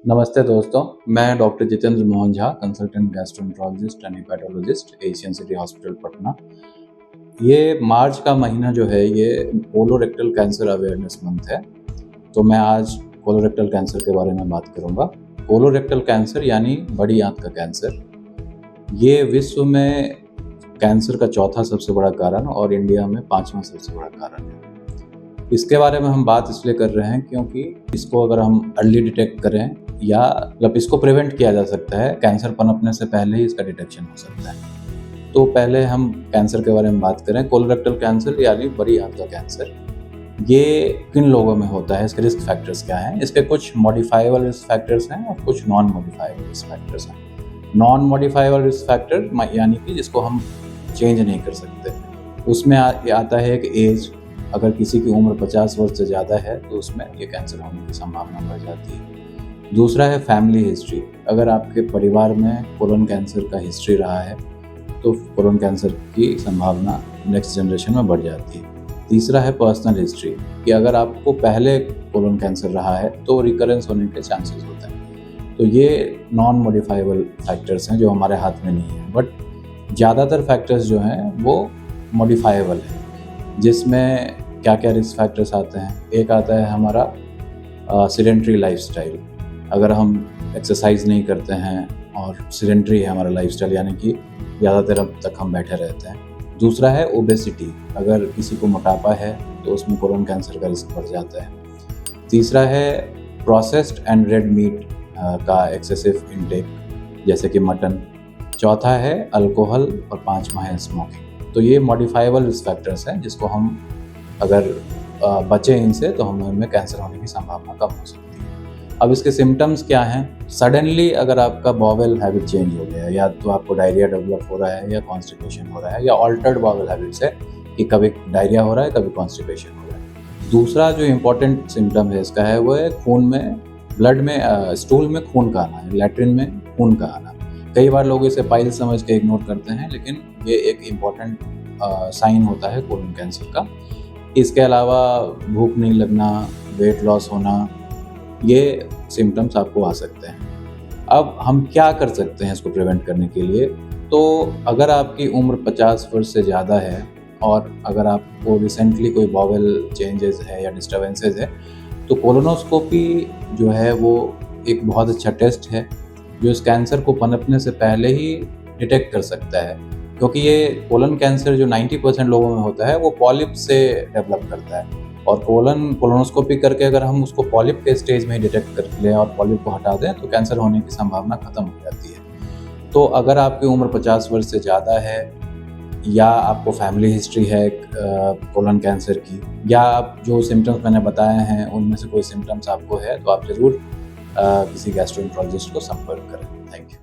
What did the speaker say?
नमस्ते दोस्तों, मैं doctor Jitendra Mohan Jha, consultant gastroenterologist and hepatologist, Asian city hospital Patna. ये मार्च का महीना जो है ये कोलोरेक्टल कैंसर अवेयरनेस मंथ है, तो मैं आज कोलोरेक्टल कैंसर के बारे में बात करूंगा। कोलोरेक्टल कैंसर यानी बड़ी आंत का कैंसर, ये विश्व में कैंसर का चौथा सबसे बड़ा कारण और इंडिया में 5वां सबसे बड़ा कारण है। इसके बारे में हम बात इसलिए कर रहे हैं क्योंकि इसको अगर हम अर्ली डिटेक्ट करें या मतलब इसको प्रिवेंट किया जा सकता है, कैंसर पनपने से पहले ही इसका डिटेक्शन हो सकता है। तो पहले हम कैंसर के बारे में बात करें। कोलोरेक्टल कैंसर यानी बड़ी आंत का कैंसर, ये किन लोगों में होता है, इसके रिस्क फैक्टर्स क्या हैं? इसके कुछ मॉडिफाइबल रिस्क फैक्टर्स हैं और कुछ नॉन मॉडिफाइबल रिस्क फैक्टर्स हैं। नॉन मॉडिफाइबल रिस्क फैक्टर यानी कि जिसको हम चेंज नहीं कर सकते, उसमें आता है एक एज। अगर किसी की उम्र 50 वर्ष से ज़्यादा है तो उसमें ये कैंसर होने की संभावना बढ़ जाती है। दूसरा है फैमिली हिस्ट्री। अगर आपके परिवार में कोलन कैंसर का हिस्ट्री रहा है तो कोलन कैंसर की संभावना नेक्स्ट जनरेशन में बढ़ जाती है। तीसरा है पर्सनल हिस्ट्री, कि अगर आपको पहले कोलन कैंसर रहा है तो रिकरेंस होने के चांसेस होते हैं। तो ये नॉन मॉडिफाइबल फैक्टर्स हैं जो हमारे हाथ में नहीं है, बट ज़्यादातर फैक्टर्स जो हैं वो मॉडिफाइबल हैं। जिसमें क्या क्या रिस्क फैक्टर्स आते हैं? एक आता है हमारा सिडेंट्री लाइफस्टाइल। अगर हम एक्सरसाइज नहीं करते हैं और सिडेंट्री है हमारा लाइफस्टाइल, यानी कि ज़्यादा देर तक हम बैठे रहते हैं। दूसरा है ओबेसिटी। अगर किसी को मोटापा है तो उसमें कोलन कैंसर का रिस्क बढ़ जाता है। तीसरा है प्रोसेस्ड एंड रेड मीट का एक्सेसिव इनटेक, जैसे कि मटन। चौथा है अल्कोहल और 5वां है स्मोकिंग। तो ये मॉडिफाइबल रिस्क फैक्टर्स हैं जिसको हम अगर बचें इनसे तो हमें कैंसर होने की संभावना कम हो सकती है। अब इसके सिम्टम्स क्या हैं? सडनली अगर आपका बॉवेल हैबिट चेंज हो गया, या तो आपको डायरिया डेवलप हो रहा है या कॉन्स्टिपेशन हो रहा है, या ऑल्टर्ड बॉवेल हैबिट्स है कि कभी डायरिया हो रहा है कभी कॉन्स्टिपेशन हो रहा है। दूसरा जो इम्पोर्टेंट सिम्टम है इसका है वो है खून में, ब्लड में, स्टूल में खून का आना है, लैट्रिन में खून का आना। कई बार लोग इसे पाइल समझ के इग्नोर करते हैं, लेकिन ये एक इम्पॉर्टेंट साइन होता है कोलन कैंसर का। इसके अलावा भूख नहीं लगना, वेट लॉस होना, ये सिम्टम्स आपको आ सकते हैं। अब हम क्या कर सकते हैं इसको प्रिवेंट करने के लिए? तो अगर आपकी उम्र 50 वर्ष से ज़्यादा है और अगर आपको रिसेंटली कोई बॉवेल चेंजेस है या डिस्टर्बेंसेस है, तो कोलोनोस्कोपी जो है वो एक बहुत अच्छा टेस्ट है जो इस कैंसर को पनपने से पहले ही डिटेक्ट कर सकता है। क्योंकि ये कोलन कैंसर जो 90% लोगों में होता है वो पॉलिप से डेवलप करता है, और कोलोनोस्कोपी करके अगर हम उसको पॉलिप के स्टेज में ही डिटेक्ट कर लें और पॉलिप को हटा दें तो कैंसर होने की संभावना खत्म हो जाती है। तो अगर आपकी उम्र 50 वर्ष से ज़्यादा है, या आपको फैमिली हिस्ट्री है कोलन कैंसर की, या आप जो सिम्टम्स मैंने बताए हैं उनमें से कोई सिम्टम्स आपको है, तो आप ज़रूर किसी गैस्ट्रोएंटरोलॉजिस्ट को संपर्क करें। Thank you.